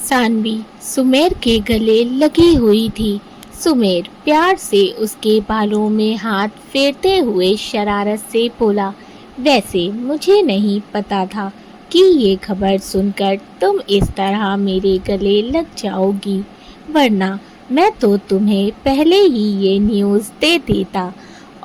सानवी सुमेर के गले लगी हुई थी। सुमेर प्यार से उसके बालों में हाथ फेरते हुए शरारत से बोला, वैसे मुझे नहीं पता था कि ये खबर सुनकर तुम इस तरह मेरे गले लग जाओगी, वरना मैं तो तुम्हें पहले ही ये न्यूज़ दे देता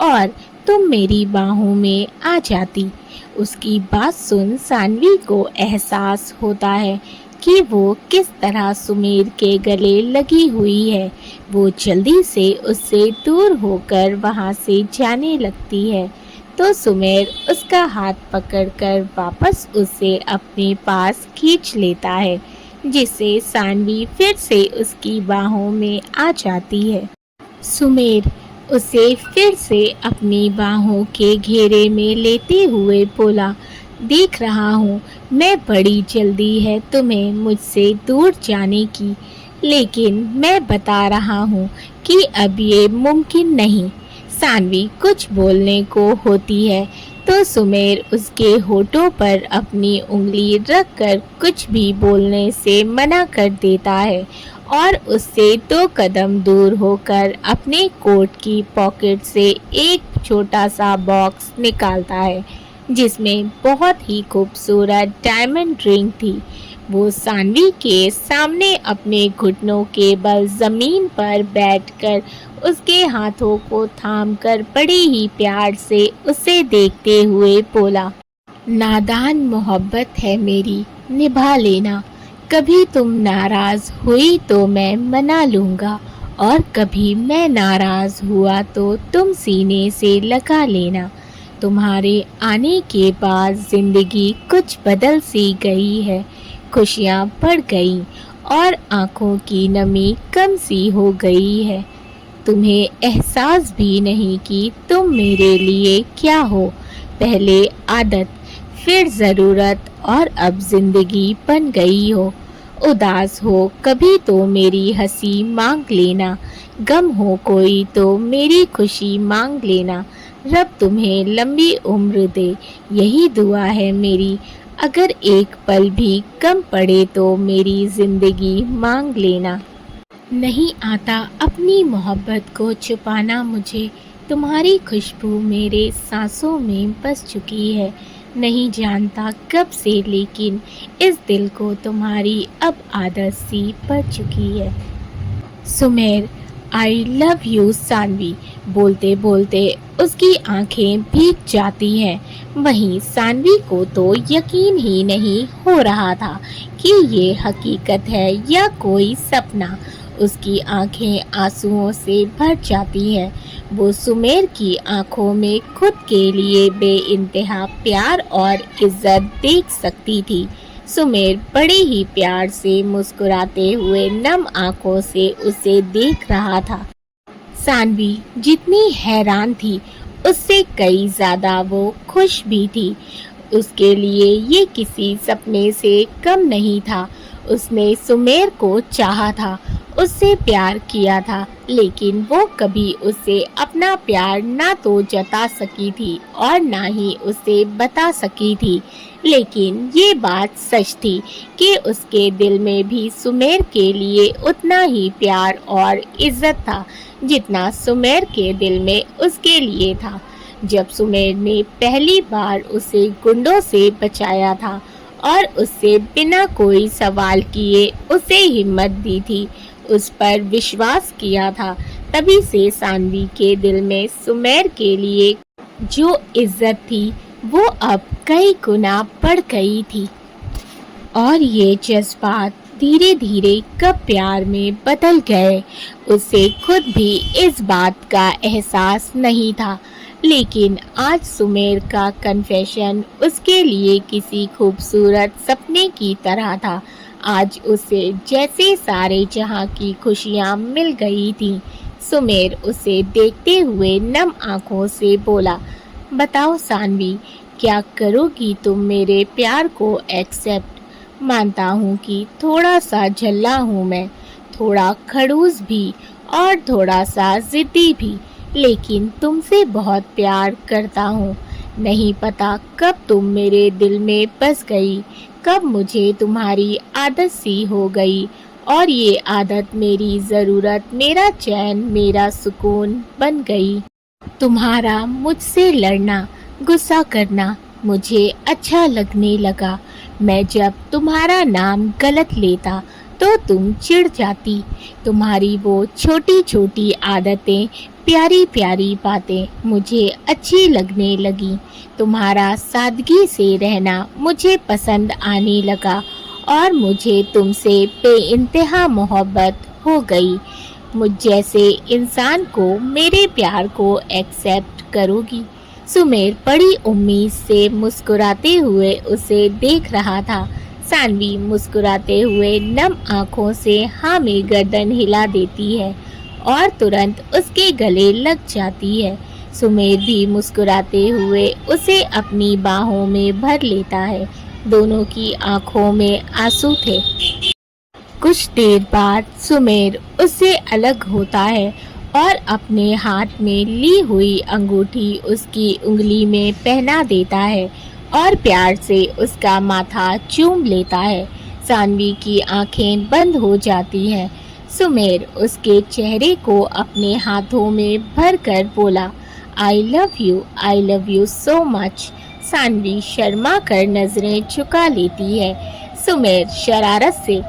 और तुम मेरी बाहों में आ जाती। उसकी बात सुन सानवी को एहसास होता है कि वो किस तरह सुमेर के गले लगी हुई है। वो जल्दी से उससे दूर होकर वहाँ से जाने लगती है तो सुमेर उसका हाथ पकड़कर वापस उसे अपने पास खींच लेता है, जिससे सानवी फिर से उसकी बाहों में आ जाती है। सुमेर उसे फिर से अपनी बाहों के घेरे में लेते हुए बोला, देख रहा हूँ मैं बड़ी जल्दी है तुम्हें मुझसे दूर जाने की, लेकिन मैं बता रहा हूँ कि अब ये मुमकिन नहीं। सानवी कुछ बोलने को होती है तो सुमेर उसके होठों पर अपनी उंगली रखकर कुछ भी बोलने से मना कर देता है और उससे 2 कदम दूर होकर अपने कोट की पॉकेट से एक छोटा सा बॉक्स निकालता है, जिसमें बहुत ही खूबसूरत डायमंड रिंग थी। वो सानवी के सामने अपने घुटनों के बल जमीन पर बैठकर उसके हाथों को थामकर बड़े ही प्यार से उसे देखते हुए बोला, नादान मोहब्बत है मेरी, निभा लेना। कभी तुम नाराज हुई तो मैं मना लूँगा और कभी मैं नाराज हुआ तो तुम सीने से लगा लेना। तुम्हारे आने के बाद जिंदगी कुछ बदल सी गई है, खुशियाँ बढ़ गई और आँखों की नमी कम सी हो गई है। तुम्हें एहसास भी नहीं कि तुम मेरे लिए क्या हो। पहले आदत, फिर ज़रूरत और अब जिंदगी बन गई हो। उदास हो कभी तो मेरी हंसी मांग लेना, गम हो कोई तो मेरी खुशी मांग लेना। रब तुम्हें लंबी उम्र दे, यही दुआ है मेरी। अगर एक पल भी कम पड़े तो मेरी ज़िंदगी मांग लेना। नहीं आता अपनी मोहब्बत को छुपाना मुझे, तुम्हारी खुशबू मेरे सांसों में बस चुकी है। नहीं जानता कब से लेकिन इस दिल को तुम्हारी अब आदत सी पड़ चुकी है। Sumer, I love you Sanvi बोलते बोलते उसकी आंखें भीग जाती हैं। वहीं सानवी को तो यकीन ही नहीं हो रहा था कि ये हकीकत है या कोई सपना। उसकी आंखें आंसुओं से भर जाती हैं। वो सुमेर की आंखों में खुद के लिए बेइंतहा प्यार और इज्जत देख सकती थी। सुमेर बड़े ही प्यार से मुस्कुराते हुए नम आंखों से उसे देख रहा था। सानवी जितनी हैरान थी उससे कई ज़्यादा वो खुश भी थी। उसके लिए ये किसी सपने से कम नहीं था। उसने सुमेर को चाहा था, उससे प्यार किया था, लेकिन वो कभी उसे अपना प्यार ना तो जता सकी थी और ना ही उसे बता सकी थी। लेकिन ये बात सच थी कि उसके दिल में भी सुमेर के लिए उतना ही प्यार और इज्जत था जितना सुमेर के दिल में उसके लिए था। जब सुमेर ने पहली बार उसे गुंडों से बचाया था और उससे बिना कोई सवाल किए उसे हिम्मत दी थी, उस पर विश्वास किया था, तभी से सानवी के दिल में सुमेर के लिए जो इज्जत थी वो अब कई गुना बढ़ गई थी। और ये जज्बात धीरे धीरे कब प्यार में बदल गए उसे खुद भी इस बात का एहसास नहीं था। लेकिन आज सुमेर का कन्फेशन उसके लिए किसी खूबसूरत सपने की तरह था। आज उसे जैसे सारे जहां की खुशियां मिल गई थीं। सुमेर उसे देखते हुए नम आंखों से बोला, बताओ सानवी, क्या करोगी तुम मेरे प्यार को एक्सेप्ट? मानता हूँ कि थोड़ा सा झल्ला हूँ मैं, थोड़ा खड़ूस भी और थोड़ा सा ज़िद्दी भी, लेकिन तुमसे बहुत प्यार करता हूँ। नहीं पता कब तुम मेरे दिल में बस गई, कब मुझे तुम्हारी आदत सी हो गई और ये आदत मेरी ज़रूरत, मेरा चैन, मेरा सुकून बन गई। तुम्हारा मुझसे लड़ना, गुस्सा करना मुझे अच्छा लगने लगा। मैं जब तुम्हारा नाम गलत लेता तो तुम चिढ़ जाती। तुम्हारी वो छोटी छोटी आदतें, प्यारी प्यारी बातें मुझे अच्छी लगने लगी। तुम्हारा सादगी से रहना मुझे पसंद आने लगा और मुझे तुमसे बेइंतहा मोहब्बत हो गई। मुझ जैसे इंसान को, मेरे प्यार को एक्सेप्ट करोगी? सुमेर बड़ी उम्मीद से मुस्कुराते हुए उसे देख रहा था। सानवी मुस्कुराते हुए नम आंखों से हाँ में गर्दन हिला देती है और तुरंत उसके गले लग जाती है। सुमेर भी मुस्कुराते हुए उसे अपनी बाहों में भर लेता है। दोनों की आंखों में आंसू थे। कुछ देर बाद सुमेर उससे अलग होता है और अपने हाथ में ली हुई अंगूठी उसकी उंगली में पहना देता है और प्यार से उसका माथा चूम लेता है। सानवी की आंखें बंद हो जाती हैं। सुमेर उसके चेहरे को अपने हाथों में भर कर बोला, I love you so much. Sanvi शर्मा कर नजरें झुका लेती है। सुमेर शरारत से,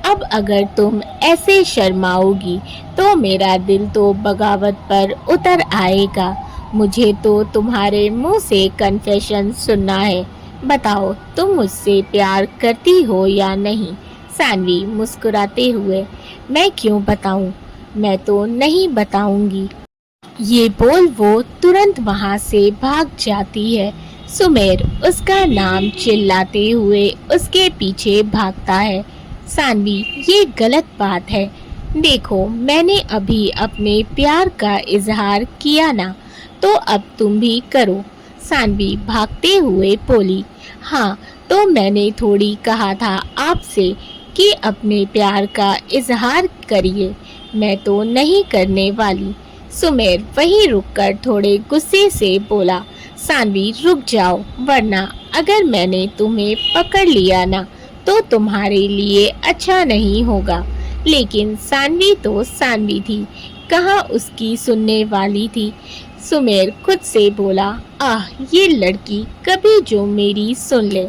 अब अगर तुम ऐसे शर्माओगी तो मेरा दिल तो बगावत पर उतर आएगा। मुझे तो तुम्हारे मुंह से कन्फेशन सुनना है। बताओ, तुम मुझसे प्यार करती हो या नहीं? सानवी मुस्कुराते हुए, मैं क्यों बताऊं? मैं तो नहीं बताऊंगी। ये बोल वो तुरंत वहां से भाग जाती है। सुमेर उसका नाम चिल्लाते हुए उसके पीछे भागता है। सानवी, ये गलत बात है। देखो, मैंने अभी अपने प्यार का इजहार किया ना, तो अब तुम भी करो। सानवी भागते हुए बोली, हाँ, तो मैंने थोड़ी कहा था आपसे कि अपने प्यार का इजहार करिए। मैं तो नहीं करने वाली। सुमेर वहीं रुककर थोड़े गुस्से से बोला, सानवी रुक जाओ, वरना अगर मैंने तुम्हें पकड़ लिया ना तो तुम्हारे लिए अच्छा नहीं होगा। लेकिन सानवी तो सानवी थी, कहाँ उसकी सुनने वाली थी। सुमेर खुद से बोला, आह, ये लड़की कभी जो मेरी सुन ले।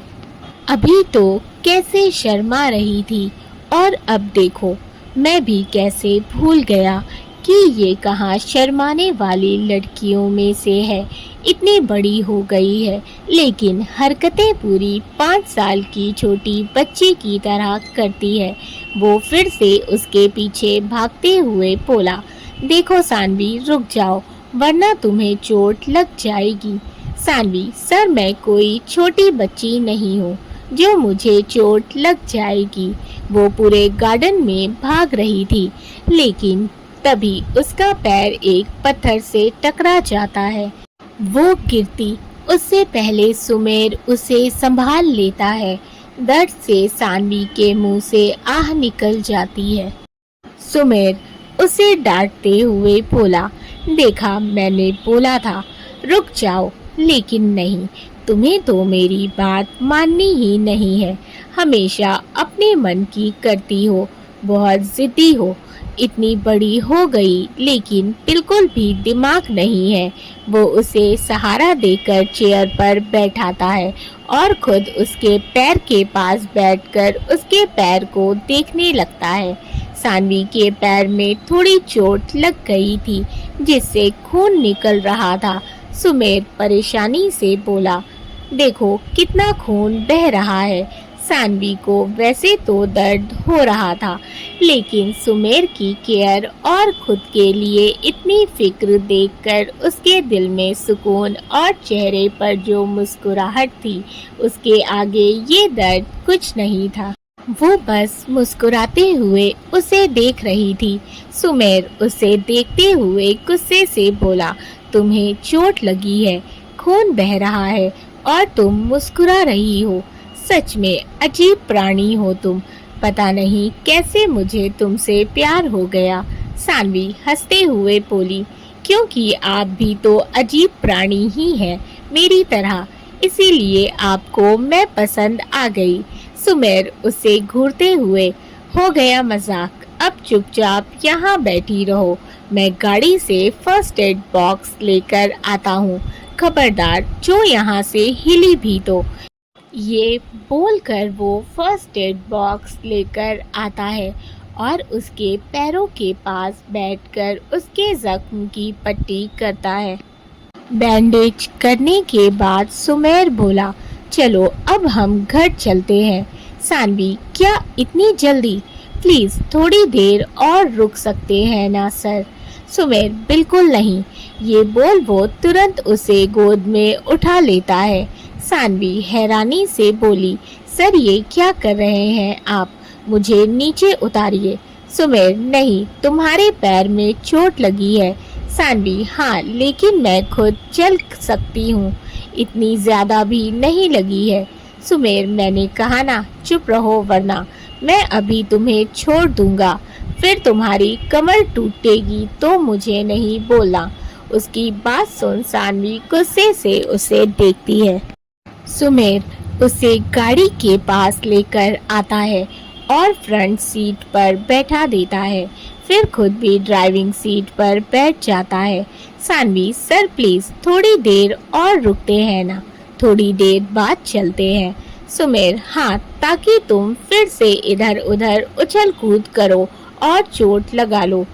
अभी तो कैसे शर्मा रही थी और अब देखो, मैं भी कैसे भूल गया कि ये कहाँ शर्माने वाली लड़कियों में से है। इतनी बड़ी हो गई है लेकिन हरकतें पूरी 5 साल की छोटी बच्ची की तरह करती है। वो फिर से उसके पीछे भागते हुए बोला, देखो सानवी, रुक जाओ, वरना तुम्हें चोट लग जाएगी। सानवी, सर, मैं कोई छोटी बच्ची नहीं हूँ जो मुझे चोट लग जाएगी। वो पूरे गार्डन में भाग रही थी, लेकिन तभी उसका पैर एक पत्थर से टकरा जाता है। वो गिरती उससे पहले सुमेर उसे संभाल लेता है। दर्द से सानवी के मुंह से आह निकल जाती है। सुमेर उसे डांटते हुए बोला, देखा, मैंने बोला था रुक जाओ, लेकिन नहीं, तुम्हें तो मेरी बात माननी ही नहीं है। हमेशा अपने मन की करती हो, बहुत जिद्दी हो। इतनी बड़ी हो गई लेकिन बिल्कुल भी दिमाग नहीं है। वो उसे सहारा देकर चेयर पर बैठाता है और खुद उसके पैर के पास बैठकर उसके पैर को देखने लगता है। सानवी के पैर में थोड़ी चोट लग गई थी जिससे खून निकल रहा था। सुमेर परेशानी से बोला, देखो कितना खून बह रहा है। सानवी को वैसे तो दर्द हो रहा था, लेकिन सुमेर की केयर और खुद के लिए इतनी फिक्र देखकर उसके दिल में सुकून और चेहरे पर जो मुस्कुराहट थी, उसके आगे ये दर्द कुछ नहीं था। वो बस मुस्कुराते हुए उसे देख रही थी। सुमेर उसे देखते हुए गुस्से से बोला, तुम्हें चोट लगी है, खून बह रहा है और तुम मुस्कुरा रही हो। सच में अजीब प्राणी हो तुम। पता नहीं कैसे मुझे तुमसे प्यार हो गया। सानवी हंसते हुए बोली, क्योंकि आप भी तो अजीब प्राणी ही हैं मेरी तरह, इसीलिए आपको मैं पसंद आ गई। सुमेर उसे घूरते हुए, हो गया मजाक, अब चुपचाप यहाँ बैठी रहो, मैं गाड़ी से फर्स्ट एड बॉक्स लेकर आता हूँ, खबरदार जो यहाँ से हिली भी तो। ये बोलकर वो फर्स्ट एड बॉक्स लेकर आता है और उसके पैरों के पास बैठकर उसके जख्म की पट्टी करता है। बैंडेज करने के बाद सुमेर बोला, चलो अब हम घर चलते हैं। सानवी, क्या इतनी जल्दी? प्लीज थोड़ी देर और रुक सकते हैं ना सर? सुमेर, बिल्कुल नहीं। ये बोल वो तुरंत उसे गोद में उठा लेता है। सानवी हैरानी से बोली, सर ये क्या कर रहे हैं आप? मुझे नीचे उतारिए। सुमेर, नहीं, तुम्हारे पैर में चोट लगी है। सानवी, हाँ लेकिन मैं खुद चल सकती हूँ, इतनी ज़्यादा भी नहीं लगी है। सुमेर, मैंने कहा ना, चुप रहो वरना मैं अभी तुम्हें छोड़ दूंगा, फिर तुम्हारी कमर टूटेगी तो मुझे नहीं बोलना। उसकी बात सुन सानवी गुस्से से उसे देखती है। सुमेर उसे गाड़ी के पास लेकर आता है और फ्रंट सीट पर बैठा देता है, फिर खुद भी ड्राइविंग सीट पर बैठ जाता है। सानवी, सर प्लीज थोड़ी देर और रुकते हैं ना, थोड़ी देर बाद चलते हैं। सुमेर, हाँ, ताकि तुम फिर से इधर उधर उछल कूद करो और चोट लगा लो।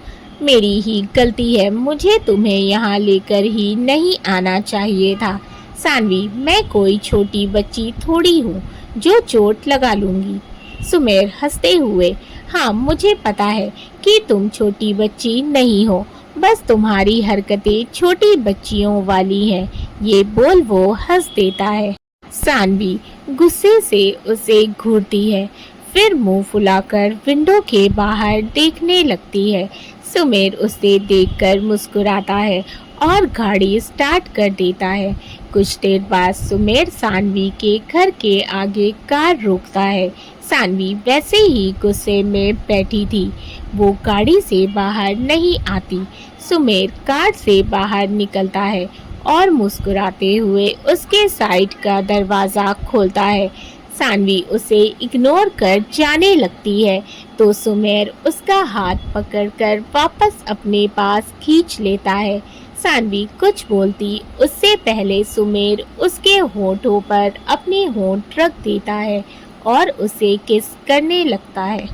मेरी ही गलती है, मुझे तुम्हें यहाँ लेकर ही नहीं आना चाहिए था। सानवी, मैं कोई छोटी बच्ची थोड़ी हूँ जो चोट लगा लूंगी। सुमेर हंसते हुए, हाँ मुझे पता है कि तुम छोटी बच्ची नहीं हो, बस तुम्हारी हरकतें छोटी बच्चियों वाली हैं। ये बोल वो हंस देता है। सानवी गुस्से से उसे घूरती है, फिर मुंह फुलाकर विंडो के बाहर देखने लगती है। सुमेर उसे देखकर मुस्कुराता है और गाड़ी स्टार्ट कर देता है। कुछ देर बाद सुमेर सानवी के घर के आगे कार रोकता है। सानवी वैसे ही गुस्से में बैठी थी, वो गाड़ी से बाहर नहीं आती। सुमेर कार से बाहर निकलता है और मुस्कुराते हुए उसके साइड का दरवाज़ा खोलता है। सानवी उसे इग्नोर कर जाने लगती है तो सुमेर उसका हाथ पकड़कर वापस अपने पास खींच लेता है। सानवी कुछ बोलती उससे पहले सुमेर उसके होठों पर अपने होंठ रख देता है और उसे किस करने लगता है।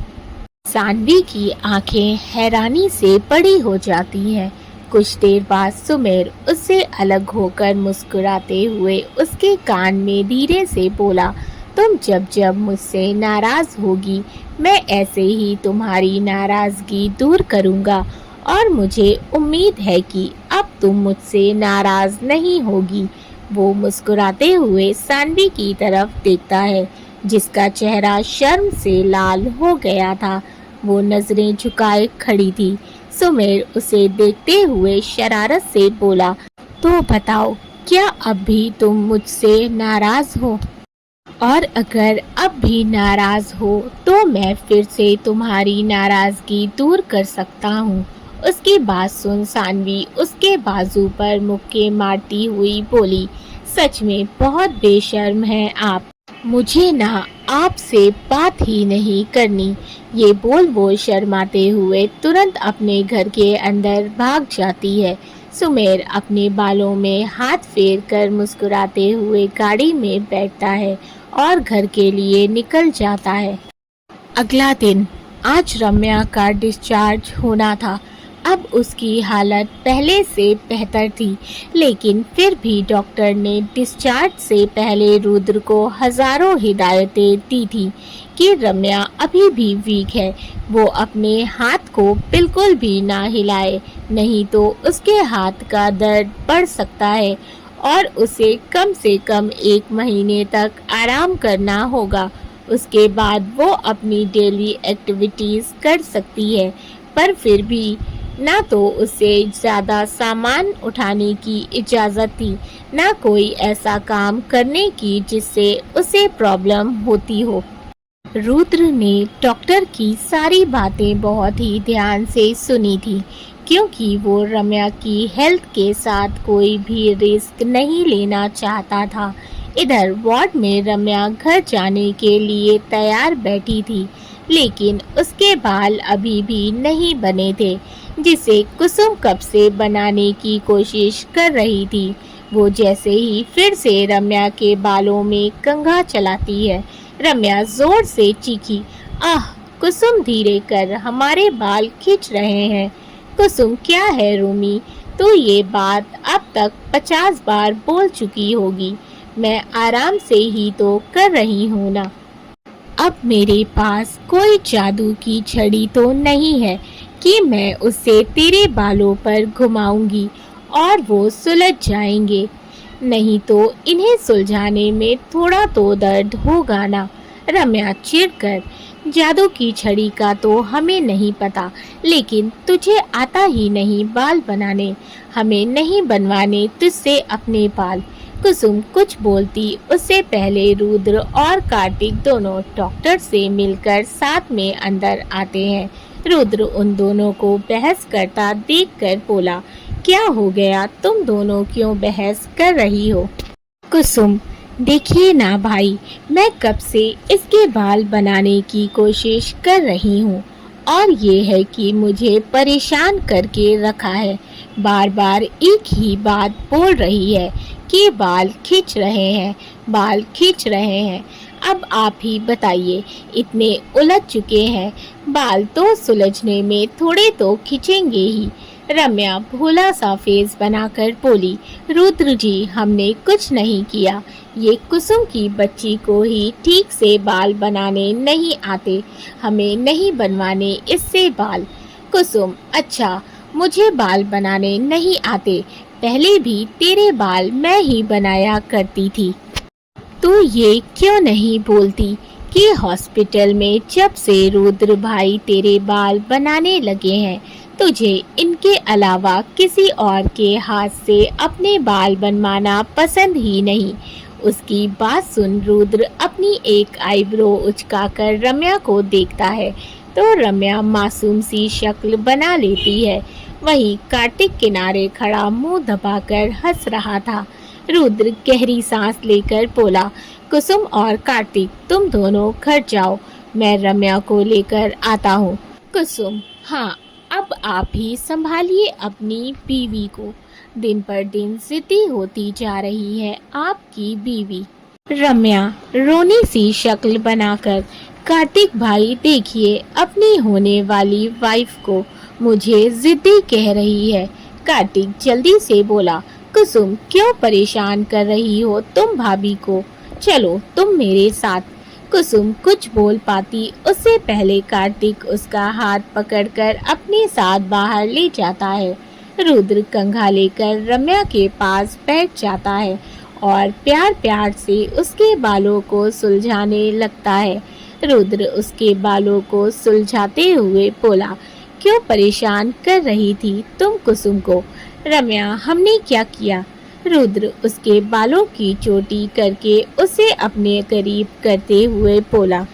सानवी की आंखें हैरानी से बड़ी हो जाती हैं। कुछ देर बाद सुमेर उससे अलग होकर मुस्कुराते हुए उसके कान में धीरे से बोला, तुम जब जब मुझसे नाराज होगी मैं ऐसे ही तुम्हारी नाराजगी दूर करूंगा और मुझे उम्मीद है कि अब तुम मुझसे नाराज नहीं होगी। वो मुस्कुराते हुए सानवी की तरफ देखता है जिसका चेहरा शर्म से लाल हो गया था। वो नजरें झुकाए खड़ी थी। सुमेर उसे देखते हुए शरारत से बोला, तो बताओ क्या अब भी तुम मुझसे नाराज हो? और अगर अब भी नाराज हो तो मैं फिर से तुम्हारी नाराजगी दूर कर सकता हूँ। उसकी बात सुन सानवी उसके बाजू पर मुक्के मारती हुई बोली, सच में बहुत बेशर्म हैं आप, मुझे ना आपसे बात ही नहीं करनी। ये बोल वो शर्माते हुए तुरंत अपने घर के अंदर भाग जाती है। सुमेर अपने बालों में हाथ फेर कर मुस्कुराते हुए गाड़ी में बैठता है और घर के लिए निकल जाता है। अगला दिन, आज रम्या का डिस्चार्ज होना था। अब उसकी हालत पहले से बेहतर थी, लेकिन फिर भी डॉक्टर ने डिस्चार्ज से पहले रुद्र को हजारों हिदायतें दी थी कि रम्या अभी भी वीक है, वो अपने हाथ को बिल्कुल भी ना हिलाए, नहीं तो उसके हाथ का दर्द बढ़ सकता है और उसे कम से कम 1 महीने तक आराम करना होगा। उसके बाद वो अपनी डेली एक्टिविटीज़ कर सकती है, पर फिर भी ना तो उसे ज़्यादा सामान उठाने की इजाज़त थी, ना कोई ऐसा काम करने की जिससे उसे प्रॉब्लम होती हो। रुद्र ने डॉक्टर की सारी बातें बहुत ही ध्यान से सुनी थी, क्योंकि वो रम्या की हेल्थ के साथ कोई भी रिस्क नहीं लेना चाहता था। इधर वार्ड में रम्या घर जाने के लिए तैयार बैठी थी, लेकिन उसके बाल अभी भी नहीं बने थे, जिसे कुसुम कब से बनाने की कोशिश कर रही थी। वो जैसे ही फिर से रम्या के बालों में कंघा चलाती है, रम्या जोर से चीखी, आह कुसुम धीरे कर, हमारे बाल खींच रहे हैं। कुसुम क्या है रूमी, तो ये बात अब तक 50 बार बोल चुकी होगी। मैं आराम से ही तो कर रही हूँ ना। अब मेरे पास कोई जादू की छड़ी तो नहीं है कि मैं उसे तेरे बालों पर घुमाऊंगी और वो सुलझ जाएंगे। नहीं तो इन्हें सुलझाने में थोड़ा तो दर्द होगा ना। रम्या चिढ़कर, जादू की छड़ी का तो हमें नहीं पता, लेकिन तुझे आता ही नहीं बाल बनाने। हमें नहीं बनवाने तुझसे अपने बाल। कुसुम कुछ बोलती उससे पहले रुद्र और कार्तिक दोनों डॉक्टर से मिलकर साथ में अंदर आते हैं। रुद्र उन दोनों को बहस करता देखकर बोला, क्या हो गया, तुम दोनों क्यों बहस कर रही हो? कुसुम, देखिए ना भाई, मैं कब से इसके बाल बनाने की कोशिश कर रही हूँ और ये है कि मुझे परेशान करके रखा है। बार बार एक ही बात बोल रही है कि बाल खींच रहे हैं, बाल खींच रहे हैं। अब आप ही बताइए, इतने उलझ चुके हैं, बाल तो सुलझने में थोड़े तो खींचेंगे ही। रम्या भोला सा फेस बनाकर बोली, रुद्र जी, हमने कुछ नहीं किया। ये कुसुम की बच्ची को ही ठीक से बाल बनाने नहीं आते, हमें नहीं बनवाने इससे बाल। कुसुम, अच्छा, मुझे बाल बनाने नहीं आते, पहले भी तेरे बाल मैं ही बनाया करती थी। तू ये क्यों नहीं बोलती कि हॉस्पिटल में जब से रुद्र भाई तेरे बाल बनाने लगे हैं, तुझे इनके अलावा किसी और के हाथ से अपने बाल बनवाना पसंद ही नहीं। उसकी बात सुन रुद्र अपनी एक आईब्रो उचकाकर रम्या को देखता है, तो रम्या मासूम सी शक्ल बना लेती है। वहीं कार्तिक किनारे खड़ा मुंह दबाकर हंस रहा था। रुद्र गहरी सांस लेकर बोला, कुसुम और कार्तिक, तुम दोनों घर जाओ, मैं रम्या को लेकर आता हूँ। कुसुम, हाँ, अब आप ही संभालिए अपनी बीवी को, दिन पर दिन जिद्दी होती जा रही है आपकी बीवी। रम्या रोनी सी शक्ल बनाकर, कार्तिक भाई देखिए अपनी होने वाली वाइफ को मुझे जिद्दी कह रही है। कार्तिक जल्दी से बोला, कुसुम क्यों परेशान कर रही हो तुम भाभी को, चलो तुम मेरे साथ। कुसुम कुछ बोल पाती उससे पहले कार्तिक उसका हाथ पकड़कर अपने साथ बाहर ले जाता है। रुद्र कंघा लेकर रम्या के पास बैठ जाता है और प्यार प्यार से उसके बालों को सुलझाने लगता है। रुद्र उसके बालों को सुलझाते हुए बोला, क्यों परेशान कर रही थी तुम कुसुम को? रम्या, हमने क्या किया? रुद्र उसके बालों की चोटी करके उसे अपने करीब करते हुए बोला,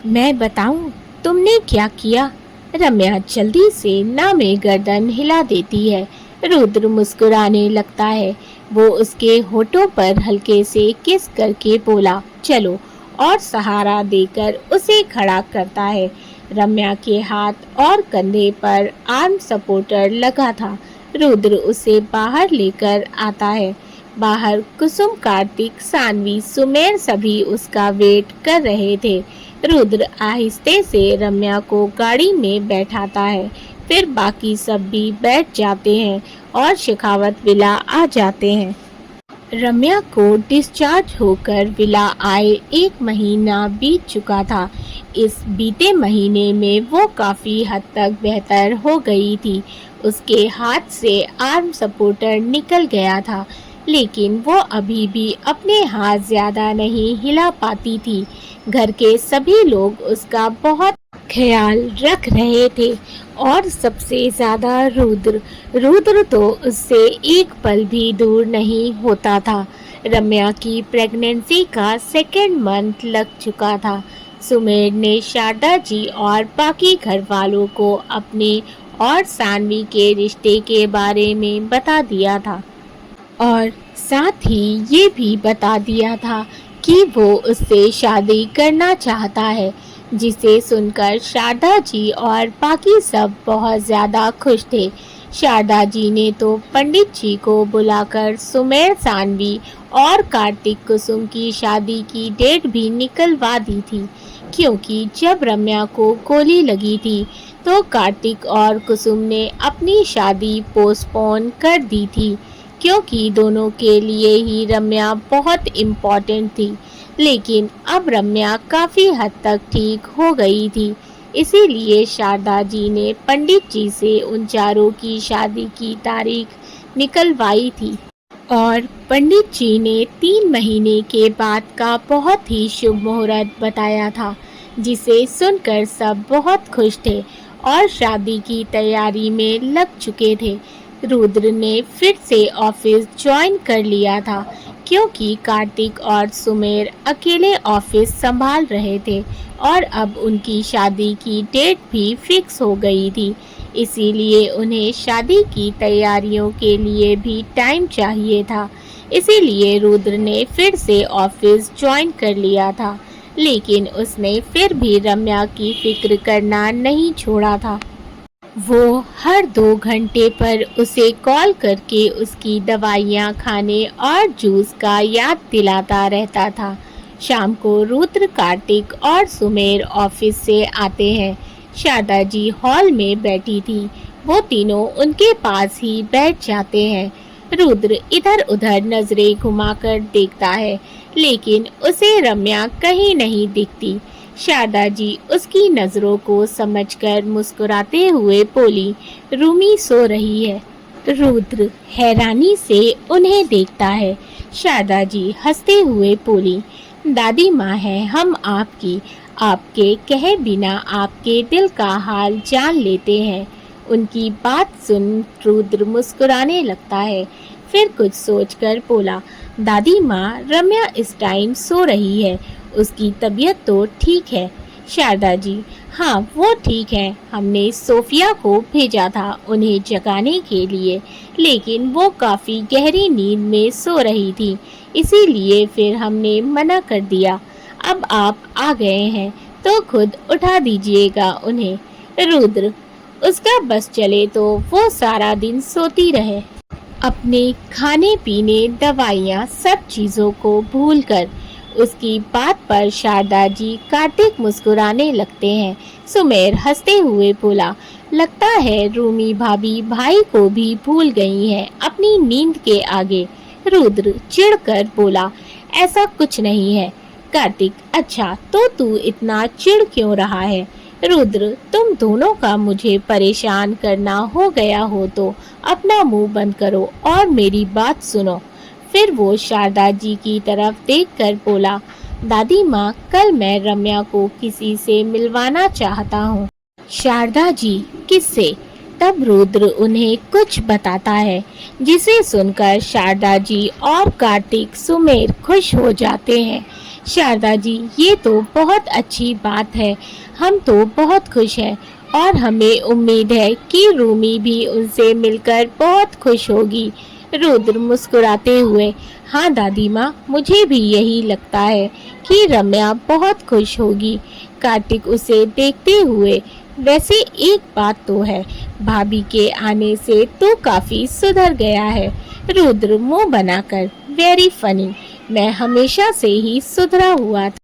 मैं बताऊं तुमने क्या किया? रम्या जल्दी से ना में गर्दन हिला देती है। रुद्र मुस्कुराने लगता है। वो उसके होठों पर हल्के से किस करके बोला, चलो, और सहारा देकर उसे खड़ा करता है। रम्या के हाथ और कंधे पर आर्म सपोर्टर लगा था। रुद्र उसे बाहर लेकर आता है। बाहर कुसुम, कार्तिक, सानवी, सुमेर सभी उसका वेट कर रहे थे। रुद्र आहिस्ते से रम्या को गाड़ी में बैठाता है, फिर बाकी सब भी बैठ जाते हैं और शेखावत विला आ जाते हैं। रम्या को डिस्चार्ज होकर विला आए 1 महीना बीत चुका था। इस बीते महीने में वो काफ़ी हद तक बेहतर हो गई थी। उसके हाथ से आर्म सपोर्टर निकल गया था, लेकिन वो अभी भी अपने हाथ ज़्यादा नहीं हिला पाती थी। घर के सभी लोग उसका बहुत ख्याल रख रहे थे और सबसे ज़्यादा रुद्र। रुद्र तो उससे एक पल भी दूर नहीं होता था। रम्या की प्रेगनेंसी का 2nd मंथ लग चुका था। सुमेर ने शारदा जी और बाकी घर वालों को अपने और सानवी के रिश्ते के बारे में बता दिया था। और साथ ही ये भी बता दिया था कि वो उससे शादी करना चाहता है, जिसे सुनकर शारदा जी और बाकी सब बहुत ज़्यादा खुश थे। शारदा जी ने तो पंडित जी को बुलाकर सुमेर, सानवी और कार्तिक कुसुम की शादी की डेट भी निकलवा दी थी, क्योंकि जब रम्या को गोली लगी थी तो कार्तिक और कुसुम ने अपनी शादी पोस्टपोन कर दी थी, क्योंकि दोनों के लिए ही रम्या बहुत इम्पोर्टेंट थी। लेकिन अब रम्या काफ़ी हद तक ठीक हो गई थी, इसीलिए शारदा जी ने पंडित जी से उन चारों की शादी की तारीख निकलवाई थी। और पंडित जी ने 3 महीने के बाद का बहुत ही शुभ मुहूर्त बताया था, जिसे सुनकर सब बहुत खुश थे और शादी की तैयारी में लग चुके थे। रुद्र ने फिर से ऑफिस ज्वाइन कर लिया था, क्योंकि कार्तिक और सुमेर अकेले ऑफिस संभाल रहे थे और अब उनकी शादी की डेट भी फिक्स हो गई थी। इसीलिए उन्हें शादी की तैयारियों के लिए भी टाइम चाहिए था। इसीलिए रुद्र ने फिर से ऑफिस ज्वाइन कर लिया था, लेकिन उसने फिर भी रम्या की फिक्र करना नहीं छोड़ा था। वो हर 2 घंटे पर उसे कॉल करके उसकी दवाइयाँ खाने और जूस का याद दिलाता रहता था। शाम को रुद्र, कार्तिक और सुमेर ऑफिस से आते हैं। शारदा जी हॉल में बैठी थी, वो तीनों उनके पास ही बैठ जाते हैं। रुद्र इधर उधर नजरें घुमाकर देखता है, लेकिन उसे रम्या कहीं नहीं दिखती। शारदा जी उसकी नजरों को समझकर मुस्कुराते हुए बोली, रूमी सो रही है। रुद्र हैरानी से उन्हें देखता है। शारदा जी हंसते हुए बोली, दादी माँ है हम आपकी, आपके कहे बिना आपके दिल का हाल जान लेते हैं। उनकी बात सुन रुद्र मुस्कुराने लगता है, फिर कुछ सोचकर बोला, दादी माँ रम्या इस टाइम सो रही है, उसकी तबीयत तो ठीक है। शारदा जी, हाँ वो ठीक है, हमने सोफिया को भेजा था उन्हें जगाने के लिए, लेकिन वो काफ़ी गहरी नींद में सो रही थी, इसीलिए फिर हमने मना कर दिया। अब आप आ गए हैं तो खुद उठा दीजिएगा उन्हें। रुद्र, उसका बस चले तो वो सारा दिन सोती रहे, अपने खाने पीने, दवाइयाँ, सब चीज़ों को भूलकर। उसकी बात पर शारदा जी, कार्तिक मुस्कुराने लगते हैं। सुमेर हंसते हुए बोला, लगता है रूमी भाभी भाई को भी भूल गई हैं अपनी नींद के आगे। रुद्र चिढ़कर बोला, ऐसा कुछ नहीं है। कार्तिक, अच्छा तो तू इतना चिढ़ क्यों रहा है? रुद्र, तुम दोनों का मुझे परेशान करना हो गया हो तो अपना मुंह बंद करो और मेरी बात सुनो। फिर वो शारदा जी की तरफ देखकर बोला, दादी माँ कल मैं रम्या को किसी से मिलवाना चाहता हूँ। शारदा जी, किससे? तब रुद्र उन्हें कुछ बताता है, जिसे सुनकर शारदा जी और कार्तिक, सुमेर खुश हो जाते हैं। शारदा जी, ये तो बहुत अच्छी बात है, हम तो बहुत खुश हैं और हमें उम्मीद है कि रूमी भी उनसे मिलकर बहुत खुश होगी। रुद्र मुस्कुराते हुए, हाँ दादी माँ, मुझे भी यही लगता है कि रम्या बहुत खुश होगी। कार्तिक उसे देखते हुए, वैसे एक बात तो है, भाभी के आने से तो काफी सुधर गया है। रुद्र मुंह बनाकर, वेरी फनी, मैं हमेशा से ही सुधरा हुआ था।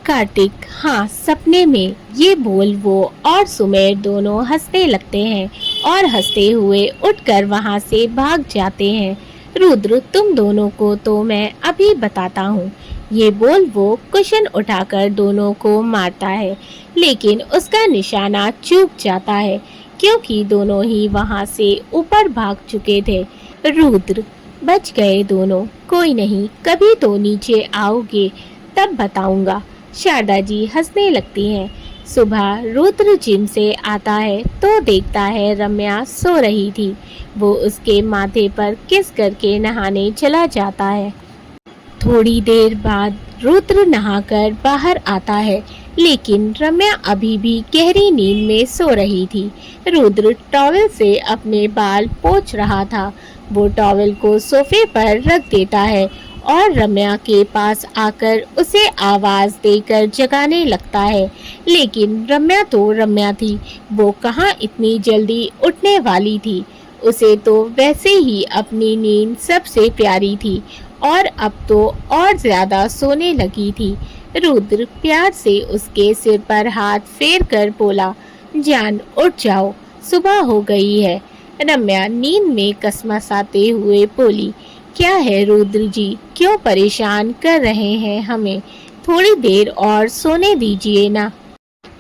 कार्तिक, हाँ सपने में, ये बोल वो और सुमेर दोनों हंसने लगते हैं और हंसते हुए उठकर वहाँ से भाग जाते हैं। रुद्र, तुम दोनों को तो मैं अभी बताता हूँ। ये बोल वो कुशन उठाकर दोनों को मारता है, लेकिन उसका निशाना चूक जाता है, क्योंकि दोनों ही वहाँ से ऊपर भाग चुके थे। रुद्र, बच गए दोनों, कोई नहीं, कभी तो नीचे आओगे तब बताऊंगा। शारदा जी हंसने लगती हैं। सुबह रुद्र जिम से आता है तो देखता है रम्या सो रही थी। वो उसके माथे पर किस करके नहाने चला जाता है। थोड़ी देर बाद रुद्र नहाकर बाहर आता है, लेकिन रम्या अभी भी गहरी नींद में सो रही थी। रुद्र टॉवेल से अपने बाल पोंछ रहा था। वो टॉवेल को सोफे पर रख देता है और रम्या के पास आकर उसे आवाज देकर जगाने लगता है। लेकिन रम्या तो रम्या थी, वो कहाँ इतनी जल्दी उठने वाली थी। उसे तो वैसे ही अपनी नींद सबसे प्यारी थी और अब तो और ज्यादा सोने लगी थी। रुद्र प्यार से उसके सिर पर हाथ फेर कर बोला, जान उठ जाओ, सुबह हो गई है। रम्या नींद में कसमसाते हुए बोली, क्या है रुद्र जी, क्यों परेशान कर रहे हैं हमें? थोड़ी देर और सोने दीजिए ना।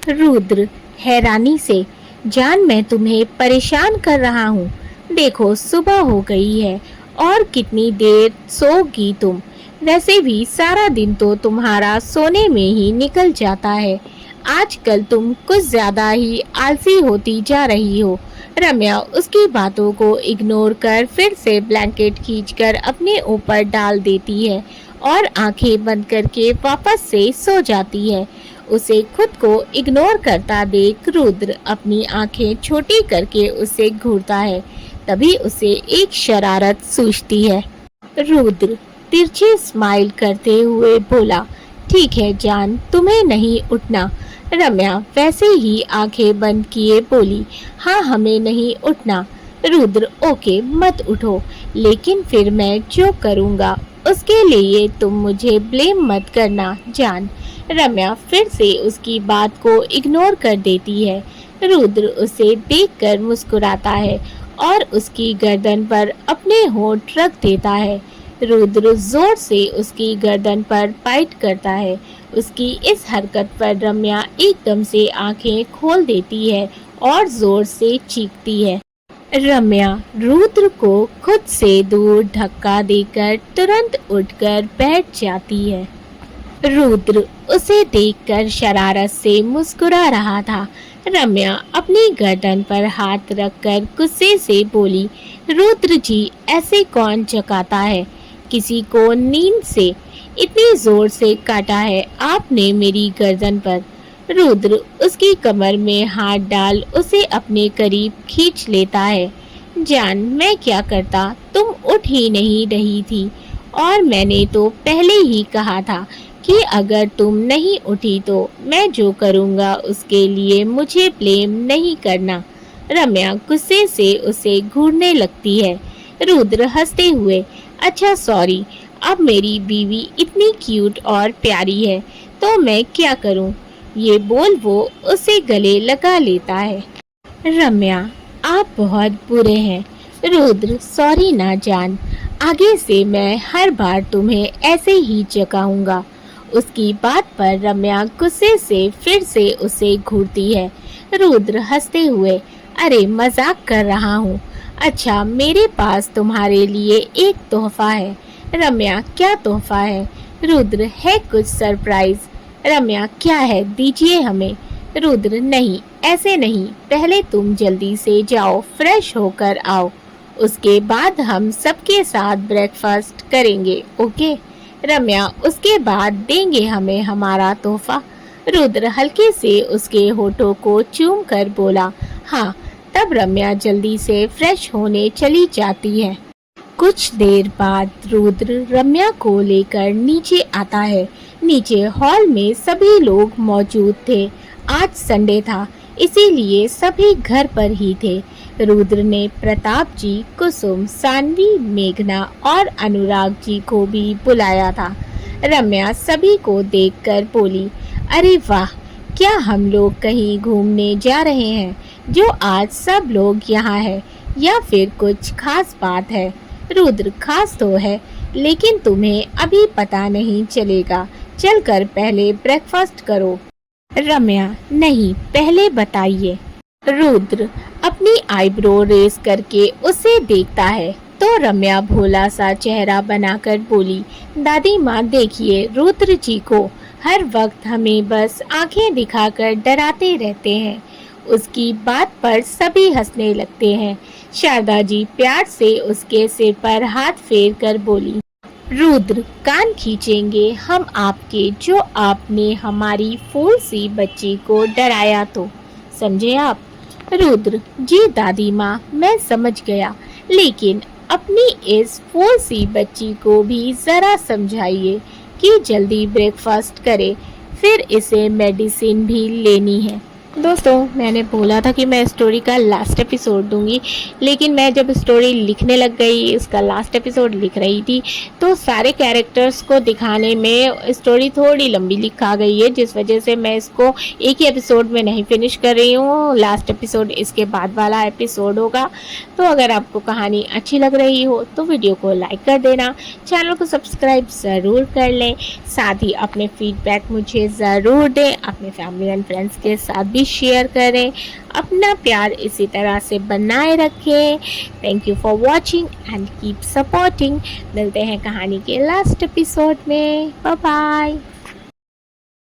रुद्र हैरानी से, जान मैं तुम्हें परेशान कर रहा हूँ? देखो सुबह हो गई है और कितनी देर सोगी तुम? वैसे भी सारा दिन तो तुम्हारा सोने में ही निकल जाता है। आजकल तुम कुछ ज्यादा ही आलसी होती जा रही हो। रम्या उसकी बातों को इग्नोर कर फिर से ब्लैंकेट खींचकर अपने ऊपर डाल देती है और आंखें बंद करके वापस से सो जाती है। उसे खुद को इग्नोर करता देख रुद्र अपनी आंखें छोटी करके उसे घूरता है। तभी उसे एक शरारत सूझती है। रुद्र तिरछी स्माइल करते हुए बोला, ठीक है जान, तुम्हें नहीं उठना। रम्या वैसे ही आंखें बंद किए बोली, हाँ हमें नहीं उठना। रुद्र ओके मत उठो, लेकिन फिर मैं जो करूँगा उसके लिए तुम मुझे ब्लेम मत करना जान। रम्या फिर से उसकी बात को इग्नोर कर देती है। रुद्र उसे देखकर मुस्कुराता है और उसकी गर्दन पर अपने होंठ रख देता है। रुद्र जोर से उसकी गर्दन पर बाइट करता है। उसकी इस हरकत पर रम्या एकदम से आंखें खोल देती है और जोर से चीखती है। रम्या रुद्र को खुद से दूर धक्का देकर तुरंत उठकर बैठ जाती है। रुद्र उसे देखकर शरारत से मुस्कुरा रहा था। रम्या अपनी गर्दन पर हाथ रखकर गुस्से से बोली, रुद्र जी ऐसे कौन जगाता है? किसी को नींद से इतनी जोर से काटा है आपने मेरी गर्दन पर? रुद्र उसकी कमर में हाथ डाल उसे अपने करीब खींच लेता है। जान मैं क्या करता, तुम उठ ही नहीं रही थी और मैंने तो पहले ही कहा था कि अगर तुम नहीं उठी तो मैं जो करूँगा उसके लिए मुझे ब्लेम नहीं करना। रम्या गुस्से से उसे घूरने लगती है। रुद्र हंसते हुए, अच्छा सॉरी, अब मेरी बीवी इतनी क्यूट और प्यारी है तो मैं क्या करूं? ये बोल वो उसे गले लगा लेता है। रम्या आप बहुत बुरे हैं। रुद्र सॉरी ना जान, आगे से मैं हर बार तुम्हें ऐसे ही जगाऊंगा। उसकी बात पर रम्या गुस्से से फिर से उसे घूरती है। रुद्र हंसते हुए, अरे मजाक कर रहा हूँ। अच्छा मेरे पास तुम्हारे लिए एक तोहफा है। रम्या क्या तोहफा है? रुद्र है कुछ सरप्राइज। रम्या क्या है, दीजिए हमें। रुद्र नहीं ऐसे नहीं, पहले तुम जल्दी से जाओ फ्रेश होकर आओ, उसके बाद हम सबके साथ ब्रेकफास्ट करेंगे ओके? रम्या उसके बाद देंगे हमें हमारा तोहफा। रुद्र हल्के से उसके होठों को चूम कर बोला, हाँ। तब रम्या जल्दी से फ्रेश होने चली जाती है। कुछ देर बाद रुद्र रम्या को लेकर नीचे आता है। नीचे हॉल में सभी लोग मौजूद थे। आज संडे था, इसीलिए सभी घर पर ही थे। रुद्र ने प्रताप जी, कुसुम, सानवी, मेघना और अनुराग जी को भी बुलाया था। रम्या सभी को देखकर बोली, अरे वाह, क्या हम लोग कहीं घूमने जा रहे हैं जो आज सब लोग यहाँ हैं, या फिर कुछ खास बात है? रुद्र खास तो है, लेकिन तुम्हें अभी पता नहीं चलेगा। चलकर पहले ब्रेकफास्ट करो। रम्या नहीं, पहले बताइए। रुद्र अपनी आईब्रो रेस करके उसे देखता है तो रम्या भोला सा चेहरा बनाकर बोली, दादी माँ देखिए, रुद्र जी को हर वक्त हमें बस आंखें दिखाकर डराते रहते हैं। उसकी बात पर सभी हंसने लगते हैं। शारदा जी प्यार से उसके सिर पर हाथ फेर कर बोली, रुद्र कान खींचेंगे हम आपके, जो आपने हमारी फूल सी बच्ची को डराया तो, समझे आप। रुद्र जी दादी माँ, मैं समझ गया, लेकिन अपनी इस फूल सी बच्ची को भी जरा समझाइए कि जल्दी ब्रेकफास्ट करे, फिर इसे मेडिसिन भी लेनी है। दोस्तों, मैंने बोला था कि मैं स्टोरी का लास्ट एपिसोड दूंगी, लेकिन मैं जब स्टोरी लिखने लग गई, इसका लास्ट एपिसोड लिख रही थी, तो सारे कैरेक्टर्स को दिखाने में स्टोरी थोड़ी लंबी लिखा गई है, जिस वजह से मैं इसको एक ही एपिसोड में नहीं फिनिश कर रही हूँ। लास्ट एपिसोड इसके बाद वाला एपिसोड होगा। तो अगर आपको कहानी अच्छी लग रही हो तो वीडियो को लाइक कर देना, चैनल को सब्सक्राइब ज़रूर कर लें, साथ ही अपने फीडबैक मुझे ज़रूर दें, अपने फैमिली एंड फ्रेंड्स के साथ भी शेयर करें, अपना प्यार इसी तरह से बनाए रखें। Thank you for watching and keep supporting. मिलते हैं कहानी के लास्ट एपिसोड में। Bye bye.